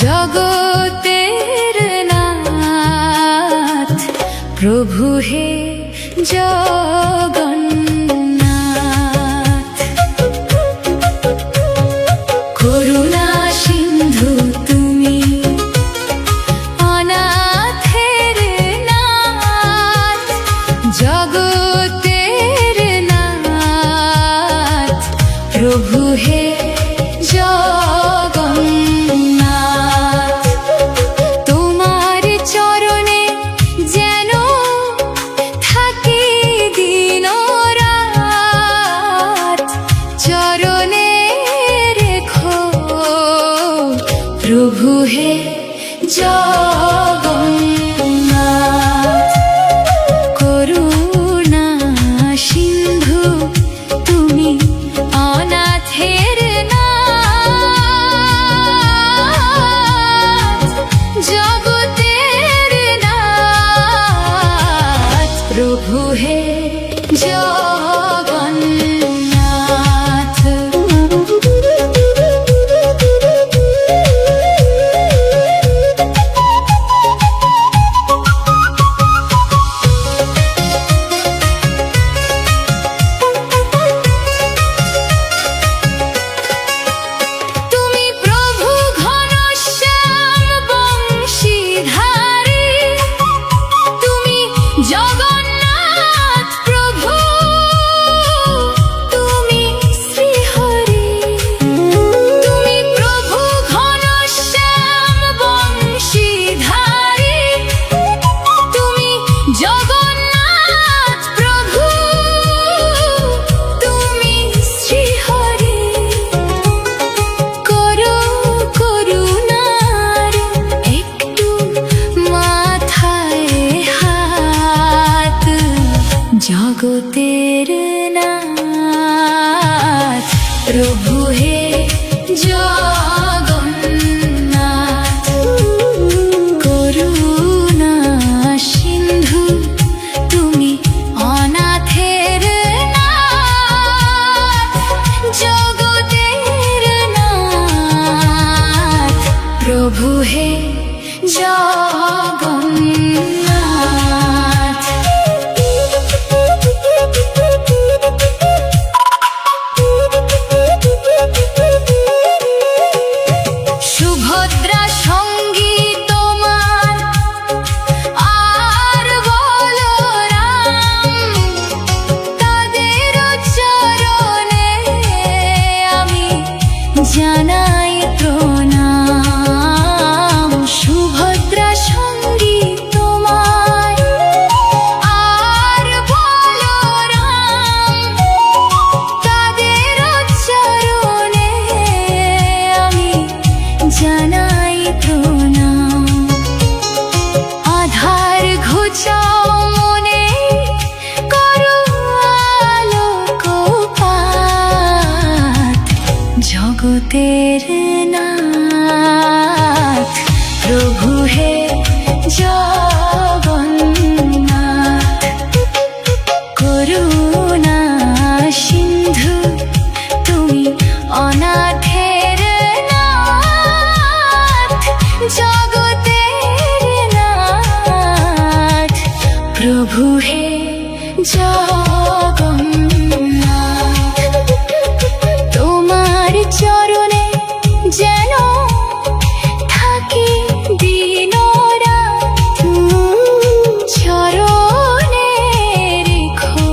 জগতের নাথ প্রভু হে জগন্নাথ। করুণা সিন্ধু তুমি, অনাথের নাথ, জগতের নাথ প্রভু হে জগন্নাথ। তোমার চরণে যেন থাকি দিন রাত, চরণে রেখো প্রভু হে জগন্নাথ। করুণা সিন্ধু তুমি, অনাথের নাথ, জগতের নাথ প্রভু হে জগন্নাথ। জগন্নাথ প্রভু তুমি শ্রীহরি, তুমি প্রভু ঘনশ্যাম বংশীধারী, তুমি জগন্নাথ প্রভু তুমি শ্রীহরি। করো করুণার একটু মাথায় হাত, জগতের নাথ প্রভু হে জগন্নাথ। করুণা সিন্ধু তুমি, অনাথের নাথ, জগতের নাথ প্রভু হে জগন্নাথ। সুভদ্রা সঙ্গী তোমার আর বলরাম, তাদের চরণে আমি জানাই প্রণাম। সুভদ্রা সঙ্গী তোমার আর বলরাম, তাদের চরণে আমি জানাই প্রণাম। আধার ঘুচাও মনে করো আলোকপাত, জগতের নাথ প্রভু হে জগন্নাথ। করুণা সিন্ধু তুমি, অনাথের নাথ, জগতের নাথ প্রভু হে জগন্নাথ। তোমার চরণে যেন থাকি দিন রাত, চরণে রেখো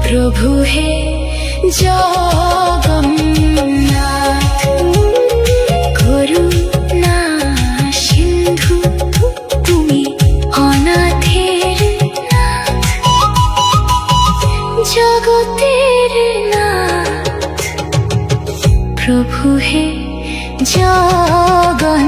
প্রভু হে জগন্নাথ। করুণা সিন্ধু তুমি, অনাথের নাথ, জগতের নাথ প্রভু হে জগন্নাথ।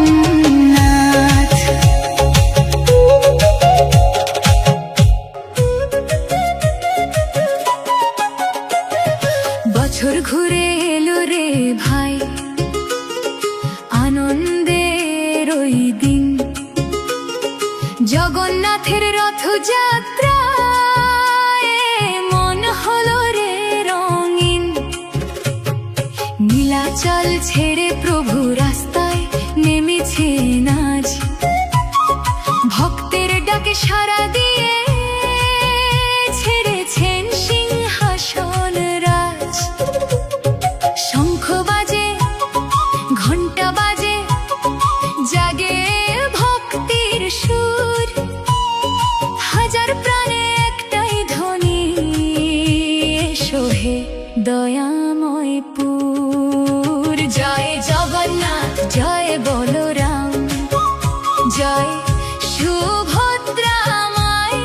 বছর ঘুরে এলো রে ভাই, আনন্দের ওই দিন, জগন্নাথের রথযাত্রায় মন হলো রে রঙিন। নীলাচল জঞ্জাল ছেড়ে প্রভু রাস্তায় নেমেছেন আজ। ভক্তের ডাকে সাড়া দিয়ে ছেড়েছেন সিংহাসন রাজ। শঙ্খ বাজে, ঘণ্টা বাজে, জাগে ভক্তির সুর। হাজার প্রাণে একটাই ধ্বনি, এসো হে দয়াময় পুর। জয় জগন্নাথ, জয় বলরাম, জয় সুভদ্রা মাই।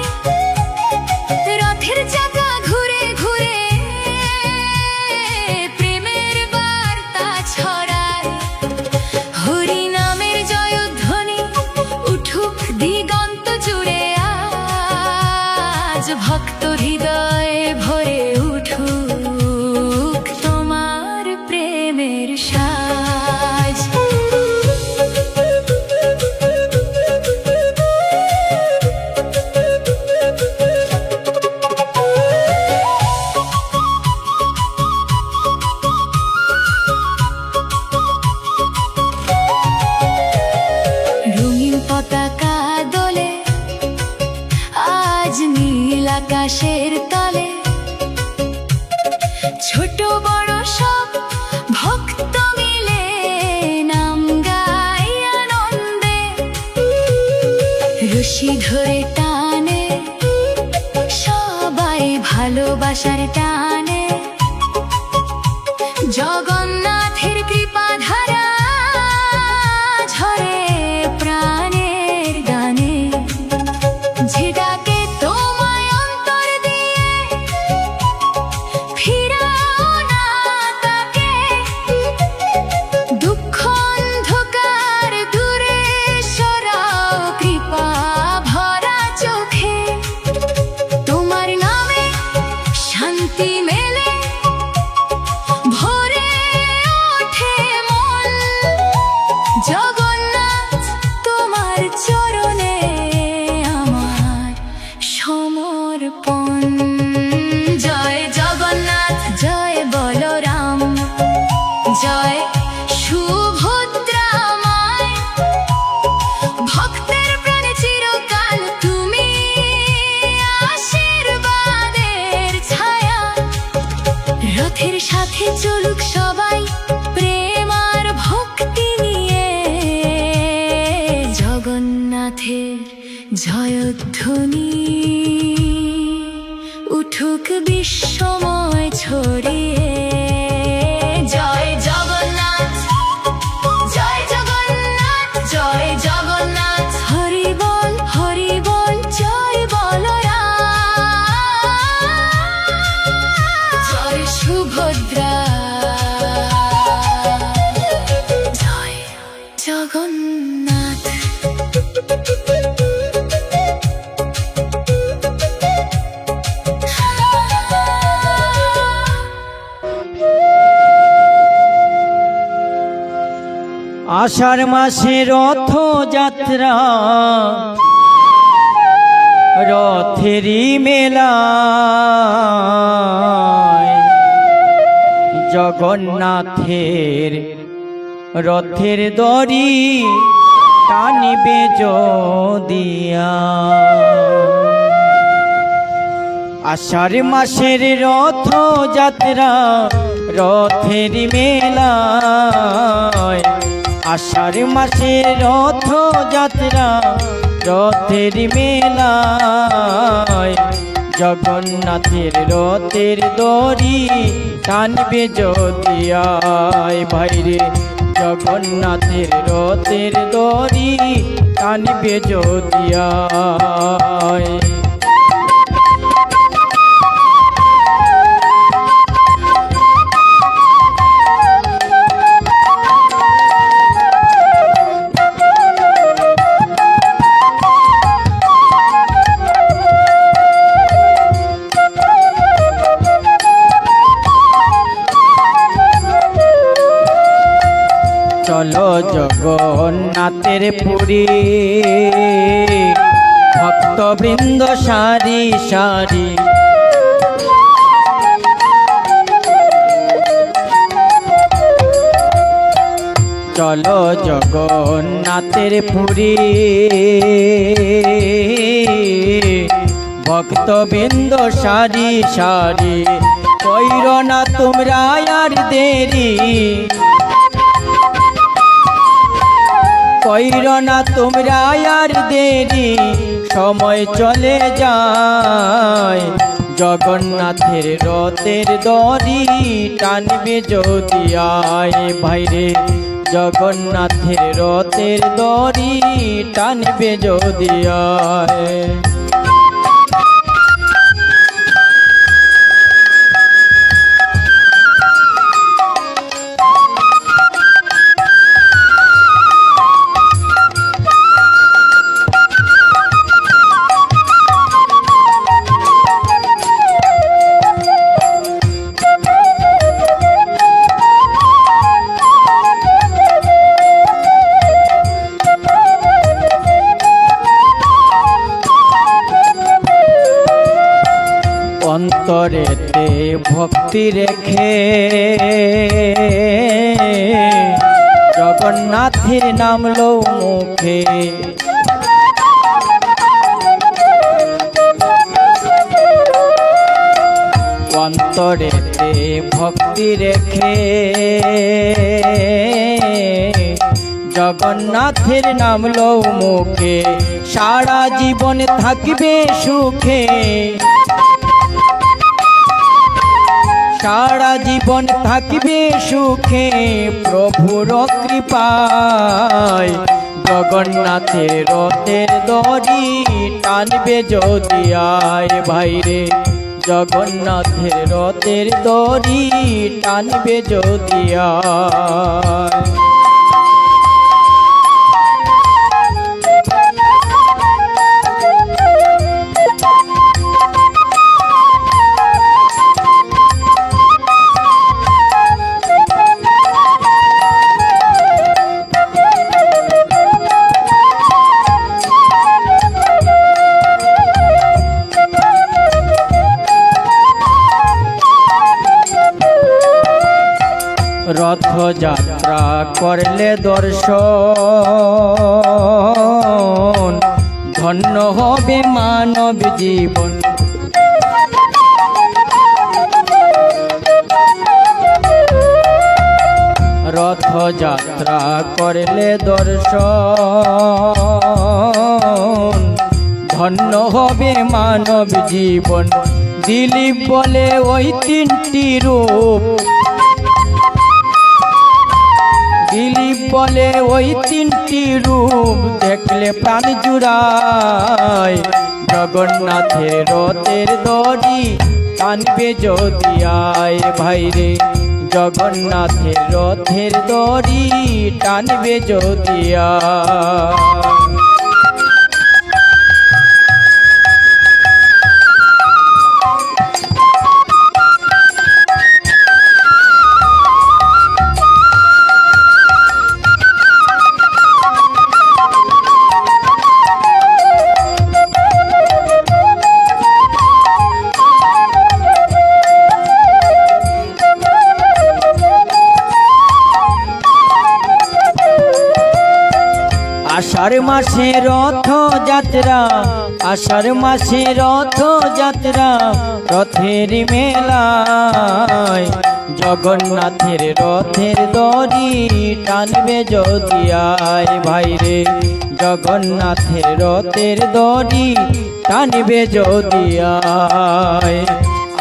রথের চাকা ঘুরে ঘুরে প্রেমের বার্তা ছড়ায়। হরি নামের জয়ধ্বনি উঠুক দিগন্ত জুড়ে আজ। ভক্ত হৃদয়ে ভরে উঠুক তোমার প্রেমের সাজ। রঙিন পতাকা দোলে আজ নীল আকাশের তলে। ছোট বড় সব ভক্ত মিলে নাম গাই আনন্দে। রশি ধরে টানে সবাই ভালোবাসার টানে। জগন্নাথের কৃপা ধারা ঝরে প্রাণের গানে। যে ডাকে তোমায় অন্তর দিয়ে ফিরাও না তাকে। দুঃখ অন্ধকার দূরে সরাও কৃপা ভরা চোখে। তোমার নামে শান্তি মেলে, ভরে ওঠে মন। জগন্নাথ তোমার চরণে আমার সমর্পণ। জয় জগন্নাথ, জয় বলরাম, জয় সুভদ্রা মাই। ভক্তের প্রাণে চিরকাল তুমি আশীর্বাদের ছায়া। রথের সাথে চলুক সবাই প্রেম আর ভক্তি নিয়ে। জগন্নাথের জয়ধ্বনি উঠুক বিশ্বময় ছড়িয়ে। জয় জগন্নাথ, জয় জগন্নাথ, জয় জগন্নাথ। হরি বল, হরি বল, জয় বলরাম, জয় সুভদ্রা, জয় জগন্নাথ। আষাঢ় মাসে রথযাত্রা, রথেরই মেলা। জগন্নাথের রথের দড়ি টানিবে যদিয়া। আষাঢ় মাসের রথযাত্রা, রথের মেলা। আষাঢ় মাসের রথযাত্রা, রথের মেলা। জগন্নাথের রথের দড়ি টানবে যদিয়া। ভাইরে জগন্নাথের রথের দড়ি টানবে যদিয়া। চলো জগন্নাথের পুরী, ভক্তবৃন্দ সারি সারি। চলো জগন্নাথের পুরী। ভক্তবৃন্দ সারি সারি, কইর না তোমরা আর দেরি, কইর না তোমরা আর দেরি, সময় চলে যায়। জগন্নাথের রথের দড়ি টানবে যদি আয় ভাইরে, জগন্নাথের রথের দড়ি টানবে যদি আয়। অন্তরেতে ভক্তি রেখে জগন্নাথের নাম লও মুখে, অন্তরেতে ভক্তি রেখে জগন্নাথের নাম লও মুখে, সারা জীবন থাকবে সুখে, সারা জীবন থাকবে সুখে প্রভুর কৃপায়। জগন্নাথের রথের দড়ি টানবে যদি আয় ভাইরে, জগন্নাথের রথের দড়ি টানবে যদি আয়। রথযাত্রা করলে দর্শন, ধন্য হবে মানব জীবন। রথযাত্রা করলে দর্শন, ধন্য হবে মানব জীবন। দিলীপ বলে ওই তিনটি রূপ, দিলীপ বলে ওই তিনটি রূপ দেখলে প্রাণ জুড়ায়। জগন্নাথের রথের দড়ি টানবে যদি আয় ভাইরে, জগন্নাথের রথের দড়ি টানবে যদি আয়। আষাঢ় মাসে রথ যাত্রা, আষাঢ় মাসে রথ যাত্রা, রথের মেলায় জগন্নাথের রথের দড়ি টানবে যদি আয় ভাইরে, জগন্নাথের রথের দড়ি টানবে যদি আয়।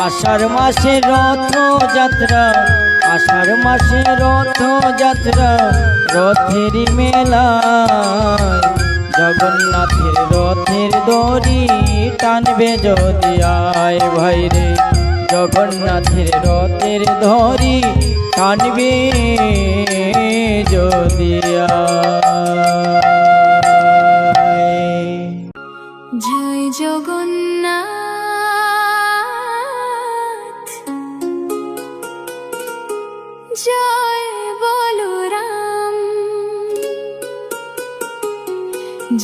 আষাঢ় মাসে রথ যাত্রা, আষাঢ় মাসে রথ যাত্রা, রথের মেলায় জগন্নাথের রথের দড়ি টানবে যদি আয় ভাইরে, জগন্নাথের রথের দড়ি টানবে যদি আয়। জয় জগন্নাথ, জয় বলরাম,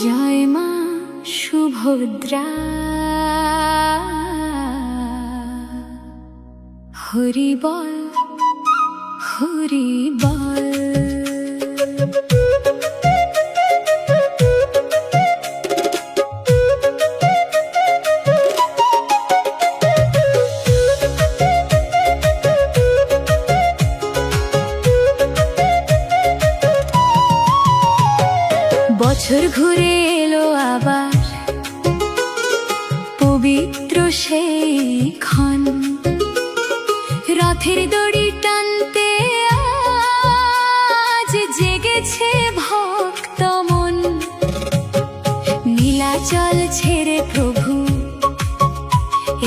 জয় মা সুভদ্রা, হরি বল হরি বল। বছর ঘুরে এলো আবার, পবিত্র সেই ক্ষণ। রথের দড়ি টানতে আজ জেগেছে ভক্ত মন। নীলাচল ছেড়ে প্রভু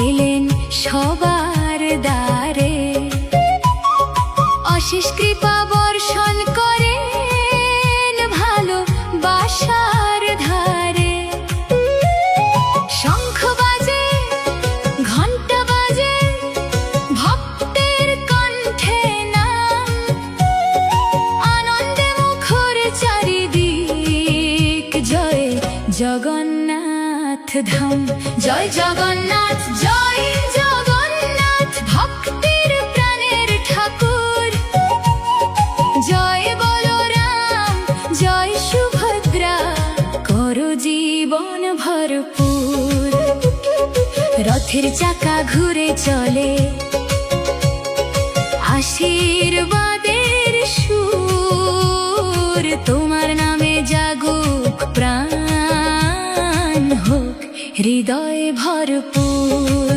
এলেন সবার দ্বারে, অশেষ কৃপা বর্ষণ করেন ভালোবাসার ধারে। শঙ্খ বাজে, ঘণ্টা বাজে, ভক্তের কণ্ঠে নাম, আনন্দে মুখর চারিদিক। জয় জগন্নাথ ধাম, জয় জগন্নাথ, জয় জগন্নাথ, ভক্তের প্রাণের ঠাকুর। জয় বলরাম, জয় সুভদ্রা, করো জীবন ভরপুর। রথের চাকা ঘুরে চলে, আশীর্বাদের সুর। তোমার নামে জাগুক প্রাণ, হোক হৃদয় ভরপুর।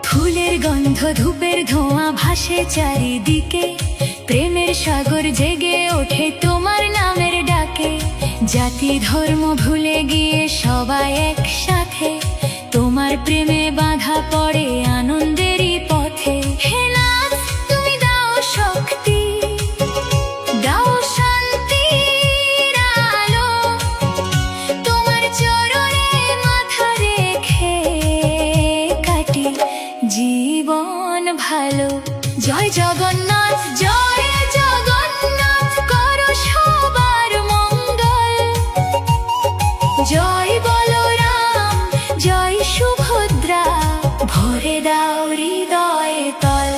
ফুলের গন্ধ, ধূপের ধোঁয়া ভাসে চারিদিকে, প্রেমের সাগর জেগে ওঠে তোমার নামের ডাকে। জাতি ধর্ম ভুলে গিয়ে সবাই একসাথে, তোমার প্রেমে বাঁধা পড়ে আনন্দেরই পথে। হে নাথ, তুমি দাও শক্তি, দাও শান্তির আলো, তোমার চরণে মাথা রেখে কাটি জীবন ভালো। জয় জগন্নাথ, জয় জগন্নাথ, করো সবার মঙ্গল। জয় বলরাম, জয় সুভদ্রা, ভরে দাও হৃদয়ে তল।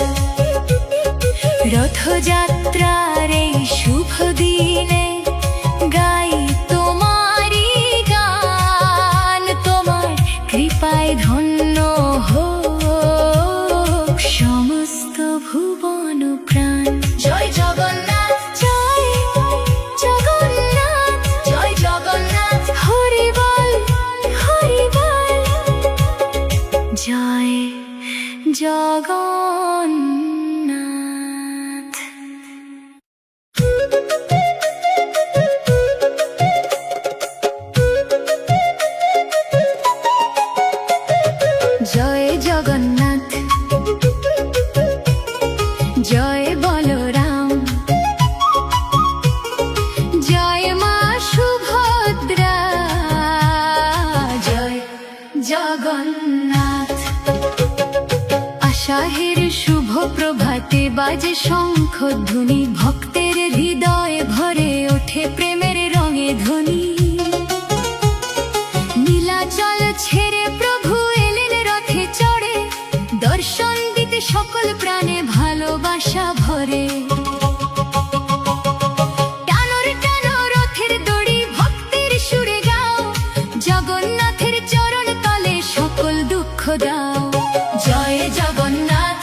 রথযাত্রার এই শুভ দিনে গাই তোমারই গান, তোমার কৃপায় ধন্য হোক সমস্ত ভুবন প্রাণ। জয় জগন্নাথ, জয় জগন্নাথ, জয় জগন্নাথ, হরি বল, হরি বল। জয় জগন্নাথ। জয় জগন্নাথ, জয় বলরাম, জয় মা সুভদ্রা, জয় জগন্নাথ। আষাঢ়ের শুভ প্রভাতে বাজে শঙ্খ ধ্বনি, ভক্তের হৃদয়ে ভরে ওঠে প্রেমের রঙে ধ্বনি। নীলাচল ছেড়ে প্রভু এলেন রথে চড়ে, দর্শন দিতে সকল প্রাণে ভালোবাসা ভরে। টানো রে টানো রথের দড়ি, ভক্তের সুরে গাও, জগন্নাথের চরণ তলে সকল দুঃখ দাও। জয় জগন্নাথ,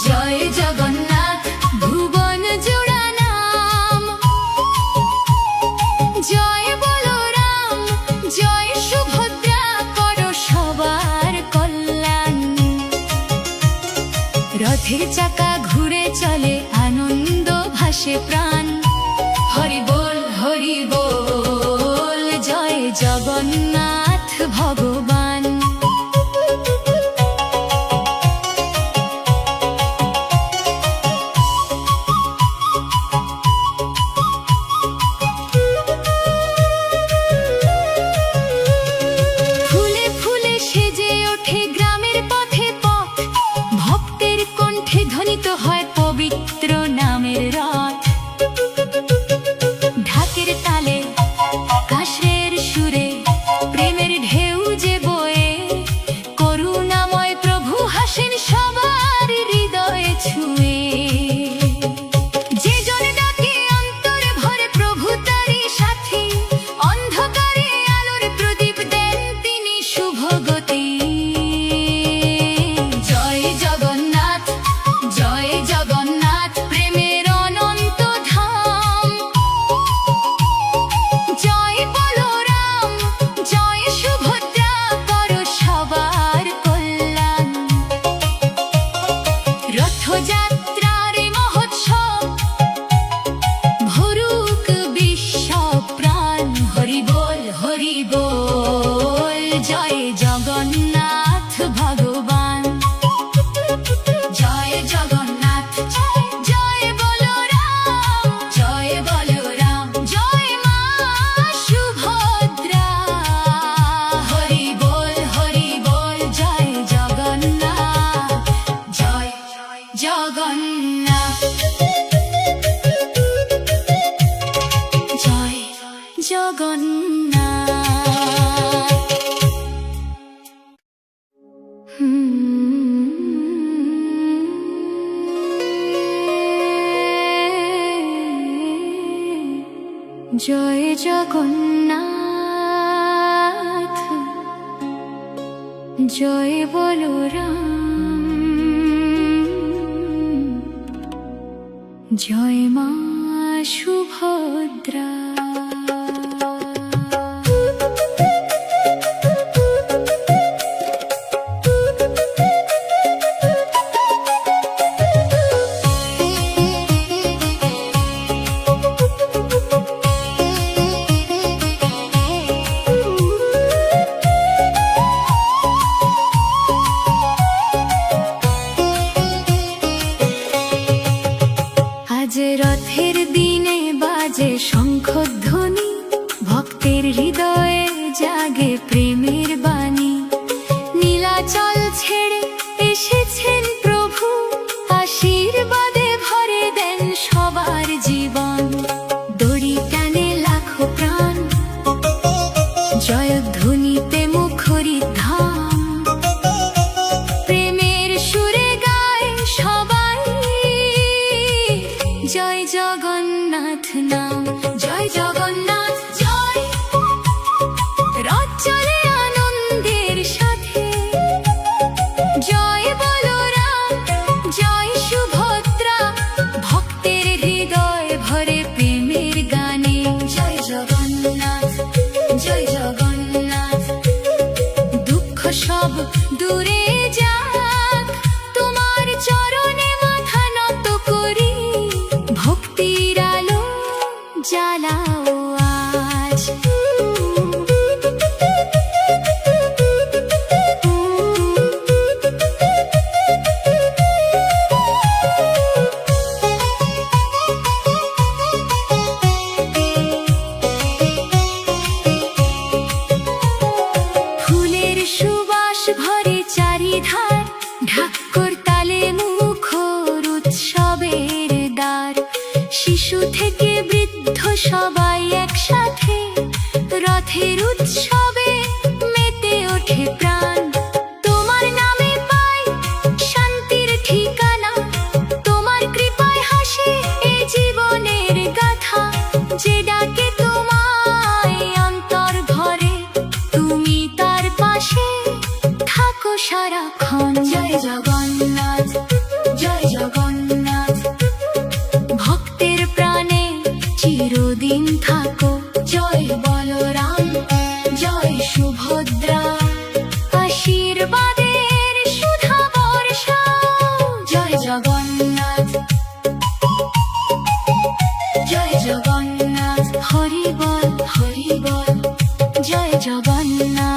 জয় জগন্নাথ, ভুবন জোড়া নাম। জয় বলরাম, জয় সুভদ্রা, করো সবার কল্যাণ। রথের চাকা ঘুরে চলে, আনন্দ ভাসে প্রাণ। হরি বল, হরি বল, জয় জগন্নাথ ভগবান। ফুলে ফুলে সেজে ওঠে গ্রামের পথে পথ, ভক্তের কণ্ঠে ধ্বনিত হয় পবিত্র নামের রথ। ঢাকের তালে জয় জগন্নাথ, জয় বলরাম, জয় মা সুভদ্রা। আজ রথের দিনে বাজে শঙ্খধ্বনি, ভক্তের হৃদয়ে জাগে প্রেমের বাণী। নীলাচল ছেড়ে এসেছেন প্রভু, আশীর্বাদে ভরে দেন সবার জীবন। দড়ি টানে লাখো প্রাণ, জয়ধ্বনিতে মুখরিত ধাম। প্রেমের সুরে গায় সবাই জয় জগন্নাথ নাম, জয় জগন্নাথ জয়। রথ চলে আনন্দের সাথে, জয় বলরাম, জয় সুভদ্রা। ভক্তের হৃদয় ভরে প্রেমের গানে, জয় জগন্নাথ, জয় জগন্নাথ। দুঃখ সব দূরে যাক, তোমার চরণে মাথা নত করি। ভক্তির আলো জ্বালাও আজ। ফুলের সুবাস ভরে চারিধার, ঢাক্কর তালে মুখর উৎসবের দ্বার। শিশু থেকে বৃদ্ধ সবাই একসাথে, রথের উৎসবে মেতে ওঠে প্রাণ। তোমার নামে পাই শান্তির ঠিকানা, তোমার কৃপায় হাসে এই জীবনের গাথা। যে ডাকে তোমায় অন্তর ভরে, তুমি তার পাশে থাকো সারাক্ষণ। জয় জগন্নাথ, জয় জগন্নাথ। ভক্তের প্রাণে চিরদিন থাকো, জয় বলরাম, জয় সুভদ্রা। আশীর্বাদের সুধা বর্ষাও, জয় জগন্নাথ, জয় জগন্নাথ। হরি বল, হরি বল, জয় জগন্নাথ।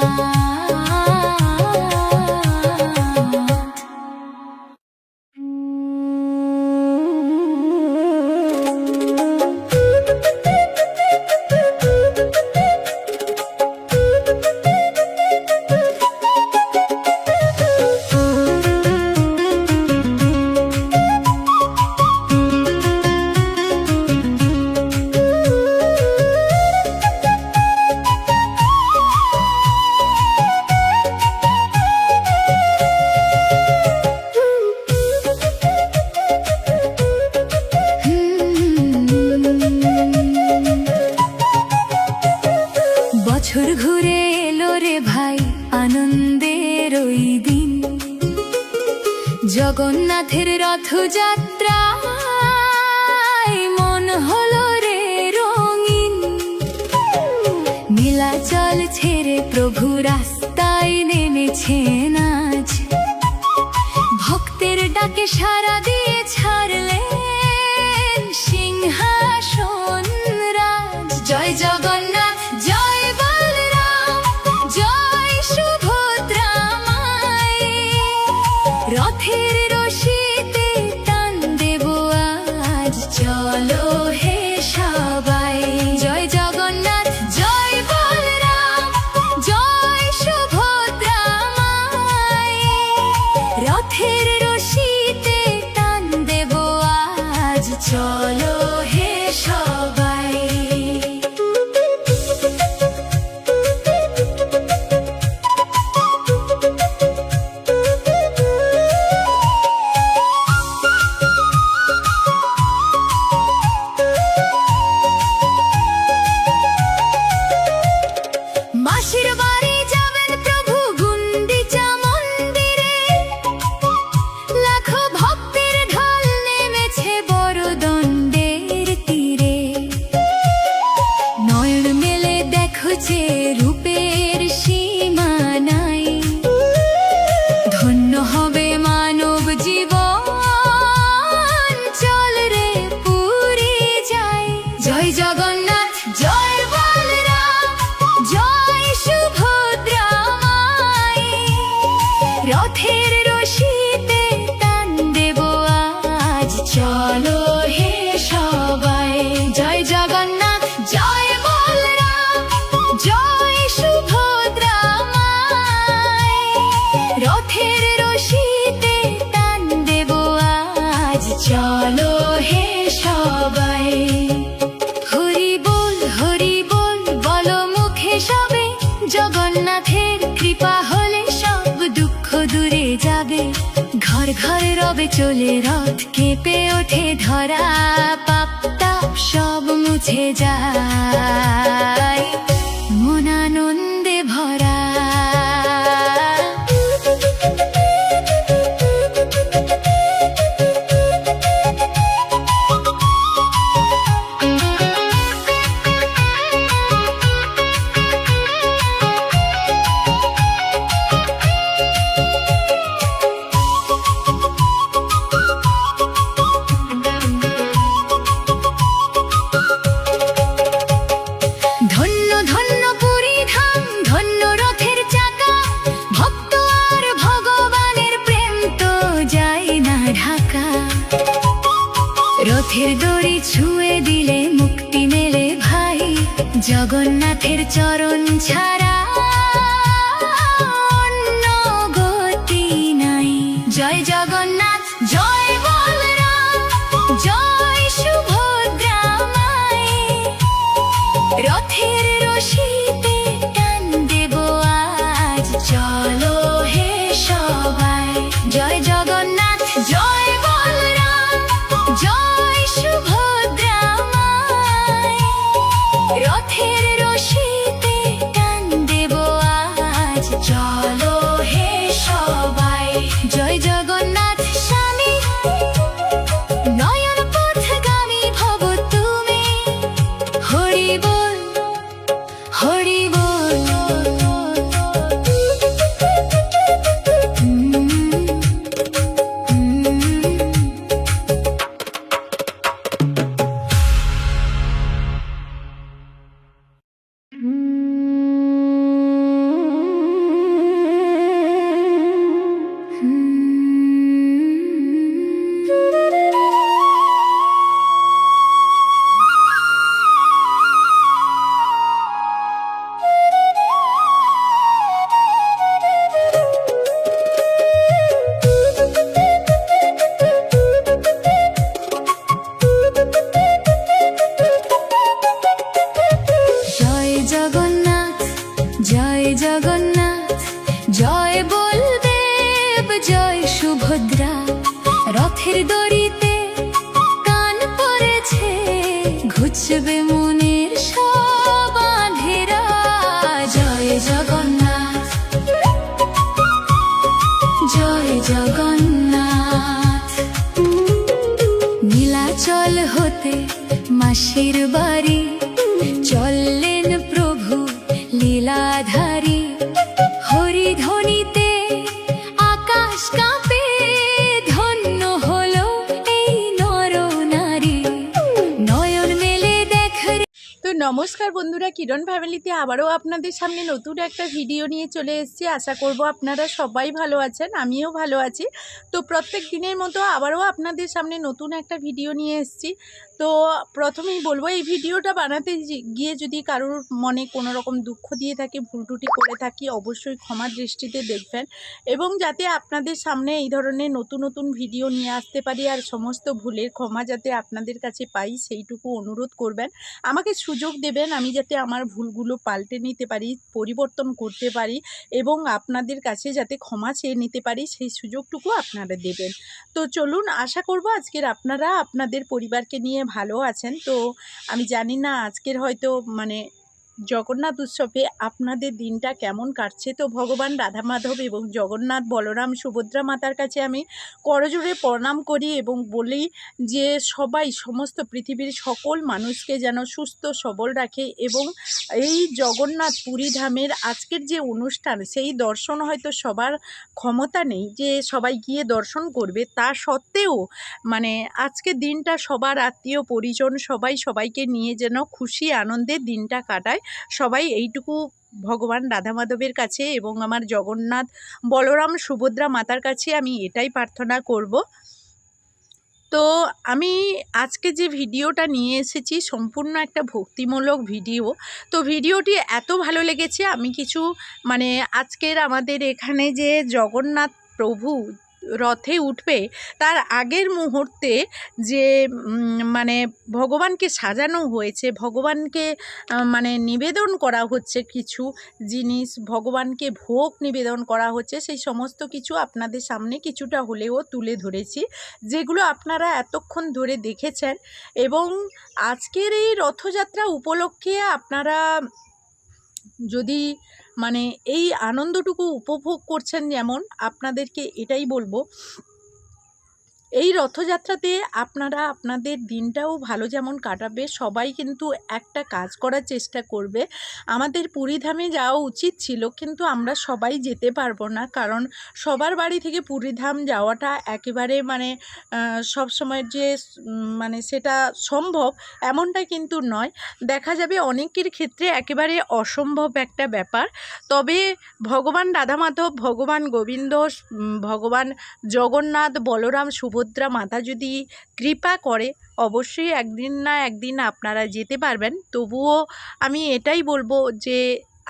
বছর ঘুরে এলো রে ভাই, আনন্দের ওই দিন। জগন্নাথের রথযাত্রায় মন হলো রে রঙিন। নীলাচল ছেড়ে প্রভু রাস্তায় নেমেছেন আজ। ভক্তের ডাকে সাড়া দিয়ে ছাড়লেন সিংহাসন রাজ। জয় জগন্নাথ, জয় বলরাম, জয় সুভদ্রা মাই। রথের রশিতে টান দেব আজ, চলো হে সবাই। জয় জগন্নাথ, জয় বলরাম, জয় সুভদ্রা মাই। রথের রশিতে টান দেব আজ, চলো হে সবাই। হরি বল বলো মুখে সবে, জগন্নাথের কৃপা হলে সব দুঃখ দূরে যাবে। ঘর ঘর রবে চলে রথ, কেঁপে ওঠে ধরা, পাপ তাপ সব মুছে যায়, মন আনন্দে ভরা। ধন্য ধন্য পুরী ধাম, ধন্য রথের চাকা, ভক্ত আর ভগবানের প্রেম তো যায় না ঢাকা। রথের দড়ি ছুঁয়ে দিলে মুক্তি মেলে ভাই, জগন্নাথের চরণ ছাড়া অন্য গতি নাই। জয় জগন্নাথ, জয় বলরাম, জয় সুভদ্রা মাই, রথের রশিতে টান দেব আজ, চলো হে সবাই। জয় জগন্নাথ, জয় বলরাম, জয় সুভদ্রা মাই, রথের রশিতে টান দেব আজ, চলো হে সবাই। জয় জগন্নাথ স্বামী, নয়ন পথগামী ভব তুমি, হরি বল হরি বল। জয় জগন্নাথ, জয় জগন্নাথ, জয় বলদেব, জয় সুভদ্রা, রথের দড়িতে কান পড়েছে, ঘুচবে মনের সব আঁধেরা। জয় জগন্নাথ, জয় জগন্নাথ। নীলাচল হতে মাসির বাড়ি, চললেন প্রভু লীলাধারী, হরি ধ্বনিতে আকাশ কাঁপে, ধন্য হলো এই নর নারী, নয়ন মেলে দেখ। তো নমস্কার বন্ধুরা, কিরণ ফ্যামিলিতে আবারও আপনাদের সামনে নতুন একটা ভিডিও নিয়ে চলে এসেছি। আশা করব আপনারা সবাই ভালো আছেন, আমিও ভালো আছি। তো প্রত্যেক দিনের মতো আবারও আপনাদের সামনে নতুন একটা ভিডিও নিয়ে এসেছি। তো প্রথমেই বলবো, এই ভিডিওটা বানাতে গিয়ে যদি কারোর মনে কোনো রকম দুঃখ দিয়ে থাকি, ভুল ত্রুটি করে থাকি, অবশ্যই ক্ষমার দৃষ্টিতে দেখবেন। এবং যাতে আপনাদের সামনে এই ধরনের নতুন নতুন ভিডিও নিয়ে আসতে পারি আর সমস্ত ভুলের ক্ষমা যাতে আপনাদের কাছে পাই, সেইটুকু অনুরোধ করবেন। আমাকে সুযোগ দেবেন, আমি যাতে আমার ভুলগুলো পাল্টে নিতে পারি, পরিবর্তন করতে পারি এবং আপনাদের কাছে যাতে ক্ষমা চেয়ে নিতে পারি, সেই সুযোগটুকু আপনারা দেবেন। তো চলুন, আশা করব আজকের আপনারা আপনাদের পরিবারকে নিয়ে ভালো আছেন। তো আমি জানি না আজকের হয়তো জগন্নাথ উৎসবে আপনাদের দিনটা কেমন কাটছে। তো ভগবান রাধা মাধব এবং জগন্নাথ বলরাম সুভদ্রা মাতার কাছে আমি করজোড়ে প্রণাম করি এবং বলি যে সবাই, সমস্ত পৃথিবীর সকল মানুষকে যেন সুস্থ সবল রাখে এবং এই জগন্নাথ পুরী ধামের আজকের যে অনুষ্ঠান, সেই দর্শন হয়তো সবার ক্ষমতা নেই যে সবাই গিয়ে দর্শন করবে, তা সত্ত্বেও আজকের দিনটা সবার আত্মীয় পরিজন সবাই সবাইকে নিয়ে যেন খুশি আনন্দে দিনটা কাটায়। সবাই এইটুকু ভগবান রাধা মাধবের কাছে এবং আমার জগন্নাথ বলরাম সুভদ্রা মাতার কাছে আমি এটাই প্রার্থনা করব। তো আমি আজকে যে ভিডিওটা নিয়ে এসেছি সম্পূর্ণ একটা ভক্তিমূলক ভিডিও। তো ভিডিওটি এত ভালো লেগেছে, আমি কিছু আজকের আমাদের এখানে যে জগন্নাথ প্রভু রথে উঠবে তার আগের মুহূর্তে যে মানে ভগবানকে সাজানো হয়েছে, ভগবানকে মানে নিবেদন করা হচ্ছে কিছু জিনিস, ভগবানকে ভোগ নিবেদন করা হচ্ছে, সেই সমস্ত কিছু আপনাদের সামনে কিছুটা হলেও তুলে ধরেছি, যেগুলো আপনারা এতক্ষণ ধরে দেখেছেন। এবং আজকের এই রথযাত্রা উপলক্ষে আপনারা যদি মানে এই আনন্দটুকু উপভোগ করছেন, যেমন আপনাদেরকে এটাই বলবো, এই রথযাত্রাতে আপনারা আপনাদের দিনটাও ভালো যেমন কাটাবে, সবাই কিন্তু একটা কাজ করার চেষ্টা করবে। আমাদের পুরীধামে যাওয়া উচিত ছিল, কিন্তু আমরা সবাই যেতে পারবো না, কারণ সবার বাড়ি থেকে পুরীধাম যাওয়াটা একেবারে মানে সব সময় যে মানে সেটা সম্ভব এমনটা কিন্তু নয়। দেখা যাবে অনেকের ক্ষেত্রে একেবারে অসম্ভব একটা ব্যাপার। তবে ভগবান রাধা মাধব, ভগবান গোবিন্দ, ভগবান জগন্নাথ, বলরাম, সুভদ্রা মাতা যদি কৃপা করে, অবশ্যই একদিন না একদিন আপনারা যেতে পারবেন। তবুও আমি এটাই বলবো যে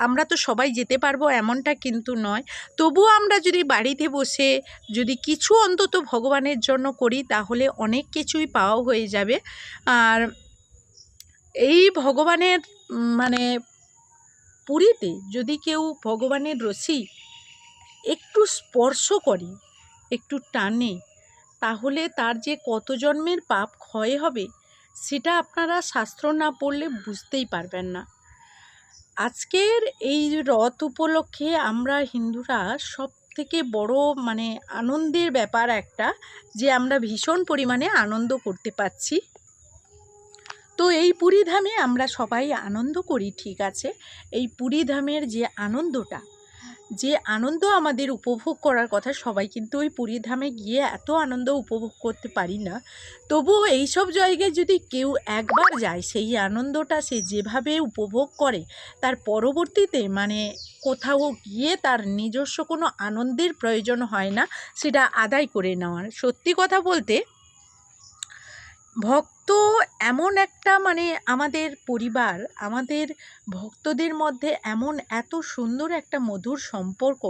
আমরা তো সবাই যেতে পারবো এমনটা কিন্তু নয়। তবুও আমরা যদি বাড়িতে বসে যদি কিছু অন্তত ভগবানের জন্য করি, তাহলে অনেক কিছুই পাওয়া হয়ে যাবে। আর এই ভগবানের মানে পুরীতে যদি কেউ ভগবানের রসি একটু স্পর্শ করে, একটু টানে, তাহলে তার যে কত জন্মের পাপ ক্ষয় হবে সেটা আপনারা শাস্ত্র না পড়লে বুঝতেই পারবেন না। আজকের এই রথ উপলক্ষে আমরা হিন্দুরা সব থেকে বড় মানে আনন্দের ব্যাপার একটা, যে আমরা ভীষণ পরিমাণে আনন্দ করতে পারছি। তো এই পুরীধামে আমরা সবাই আনন্দ করি, ঠিক আছে। এই পুরীধামের যে আনন্দ আমাদের উপভোগ করার কথা, সবাই কিন্তু ওই পুরীধামে গিয়ে এত আনন্দ উপভোগ করতে পারি না। তবুও এইসব জায়গায় যদি কেউ একবার যায়, সেই আনন্দটা সে যেভাবে উপভোগ করে, তার পরবর্তীতে মানে কোথাও গিয়ে তার নিজস্ব কোনো আনন্দের প্রয়োজন হয় না সেটা আদায় করে নেওয়ার। সত্যি কথা বলতে, ভক্ত এমন একটা মানে আমাদের পরিবার, আমাদের ভক্তদের মধ্যে এমন এত সুন্দর একটা মধুর সম্পর্ক,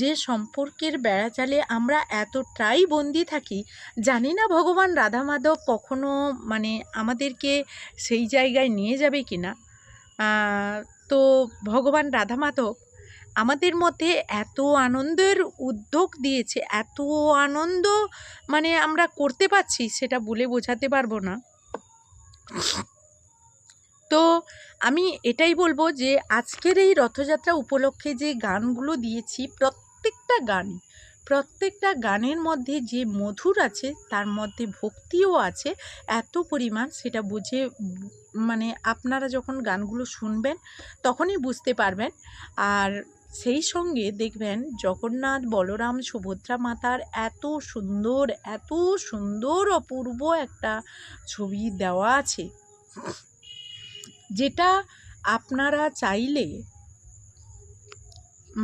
যে সম্পর্কের বেড়াজালে আমরা এতটাই বন্দি থাকি, জানি না ভগবান রাধা মাধব কখনো মানে আমাদেরকে সেই জায়গায় নিয়ে যাবে কি না। তো ভগবান রাধা মাধব আমাদের মধ্যে এত আনন্দের উদ্যোগ দিয়েছে, এত আনন্দ মানে আমরা করতে পারছি, সেটা বলে বোঝাতে পারবো না। তো আমি এটাই বলবো যে আজকের এই রথযাত্রা উপলক্ষে যে গানগুলো দিয়েছি, প্রত্যেকটা গানের মধ্যে যে মধুর আছে, তার মধ্যে ভক্তিও আছে এত পরিমাণ, সেটা বুঝে মানে আপনারা যখন গানগুলো শুনবেন তখনই বুঝতে পারবেন। আর সেই সঙ্গে দেখবেন জগন্নাথ, বলরাম, সুভদ্রা মাতার এত সুন্দর অপূর্ব একটা ছবি দেওয়া আছে, যেটা আপনারা চাইলে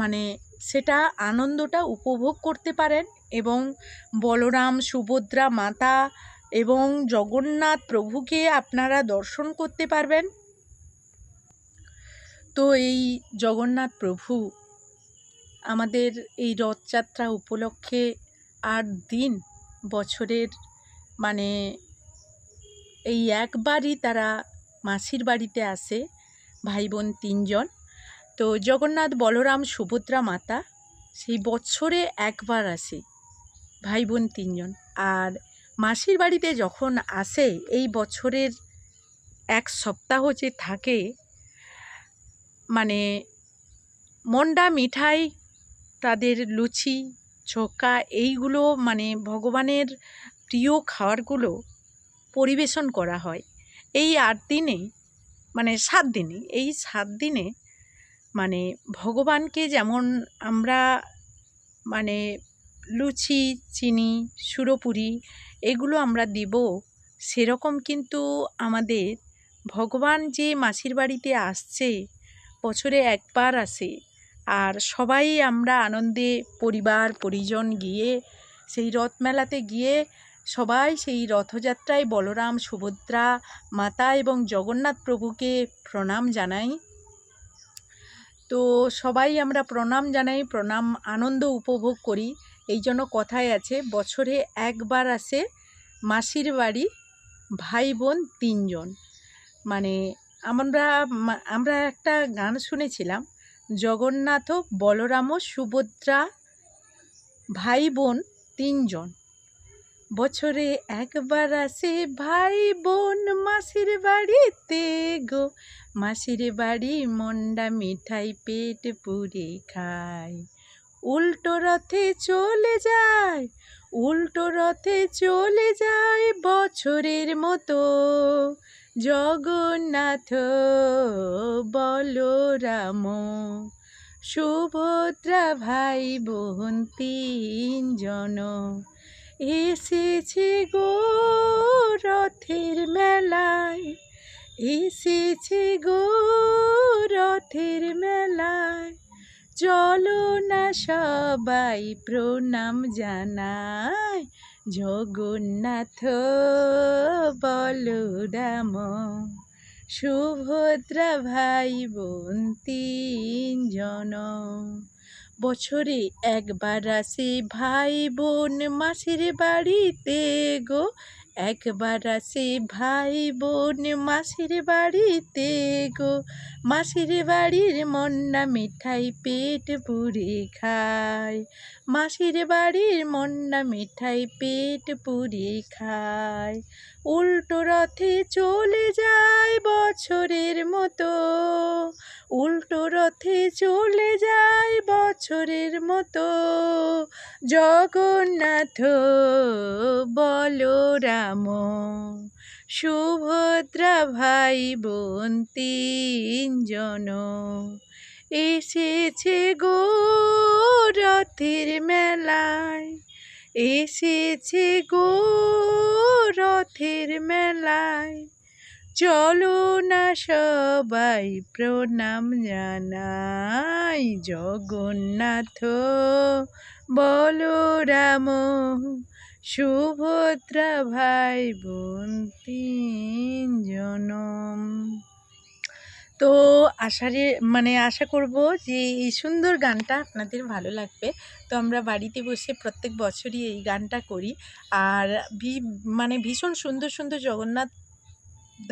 মানে সেটা আনন্দটা উপভোগ করতে পারেন। এবং বলরাম, সুভদ্রা মাতা এবং জগন্নাথ প্রভুকে আপনারা দর্শন করতে পারবেন। তো এই জগন্নাথ প্রভু আমাদের এই রথযাত্রা উপলক্ষে 8 দিন বছরের মানে এই একবারই তারা মাসির বাড়িতে আসে, ভাই বোন 3 জন। তো জগন্নাথ, বলরাম, সুভদ্রা মাতা সেই বছরে একবার আসে, ভাই বোন 3 জন। আর মাসির বাড়িতে যখন আসে, এই বছরের 1 সপ্তাহ যে থাকে, মানে মন্ডা মিঠাই, তাদের লুচি ছোকা, এইগুলো মানে ভগবানের প্রিয় খাবারগুলো পরিবেশন করা হয় এই 8 দিনে, মানে 7 দিনে। এই 7 দিনে মানে ভগবানকে যেমন আমরা মানে লুচি, চিনি, সুরপুরি এগুলো আমরা দেব, সেরকম কিন্তু আমাদের ভগবান যে মাসির বাড়িতে আসছে, বছরে একবার আসে, আর সবাই আমরা আনন্দে পরিবার পরিজন গিয়ে সেই রথমেলাতে গিয়ে সবাই সেই রথযাত্রায় বলরাম, সুভদ্রা মাতা এবং জগন্নাথ প্রভুকে প্রণাম জানাই। তো সবাই আমরা প্রণাম জানাই, আনন্দ উপভোগ করি। এই জন্য কথায় আছে বছরে একবার আসে মাসির বাড়ি ভাই বোন তিনজন। মানে আমরা একটা গান শুনেছিলাম, জগন্নাথ বলরাম সুভদ্রা ভাই বোন তিনজন, বছরে একবার আসে ভাই বোন মাসির বাড়িতে গো, মাসির বাড়ি মন্ডা মিঠাই পেট পুরে খায়। উল্টো রথে চলে যায়, উল্টো রথে চলে যায় বছরের মতো জগন্নাথ বলরাম সুভদ্রা ভাই বোন তিনজন, এসেছে গো রথের মেলায়, এসেছে গো রথের মেলায়, চলো না সবাই প্রণাম জানাই জগন্নাথ বলরাম সুভদ্রা ভাই বোন তিনজন। বছরে একবার আসে ভাই বোন মাসির বাড়িতে গো, একবার আসে ভাই বোন মাসির বাড়িতে গো, মাসির বাড়ির মন্না মিঠাই পেট পুরে খায়, মাসির বাড়ির মন্না মিঠাই পেট পুরে খায়। উল্টো রথে চলে যায় বছরের মতো, উল্টো রথে চলে যায় বছরের মতো জগন্নাথ বলরাম সুভদ্রা ভাই বোন তিনজন, এসেছে গো রথের মেলায়, এসেছে গো রথের মেলায়, চলো না সবাই প্রণাম জানাই জগন্নাথ বলরাম সুভদ্রা ভাই বোন তিনজন। তো আশা করব যে এই সুন্দর গানটা আপনাদের ভালো লাগবে। তো আমরা বাড়িতে বসে প্রত্যেক বছরই এই গানটা করি। আর ভীষণ সুন্দর সুন্দর জগন্নাথ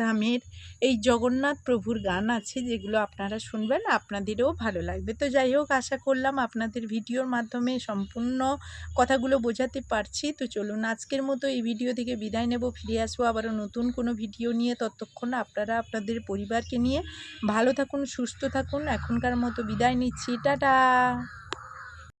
ধামের এই জগন্নাথ প্রভুর গান আছে, যেগুলো আপনারা শুনবেন আপনাদেরও ভালো লাগবে। তো যাই হোক, আশা করলাম আপনাদের ভিডিওর মাধ্যমে সম্পূর্ণ কথাগুলো বোঝাতে পারছি। তো চলুন আজকের মতো এই ভিডিও থেকে বিদায় নেব, ফিরে আসবো আবারও নতুন কোনো ভিডিও নিয়ে। ততক্ষণ আপনারা আপনাদের পরিবারকে নিয়ে ভালো থাকুন, সুস্থ থাকুন। এখনকার মতো বিদায় নিচ্ছি, টাটা।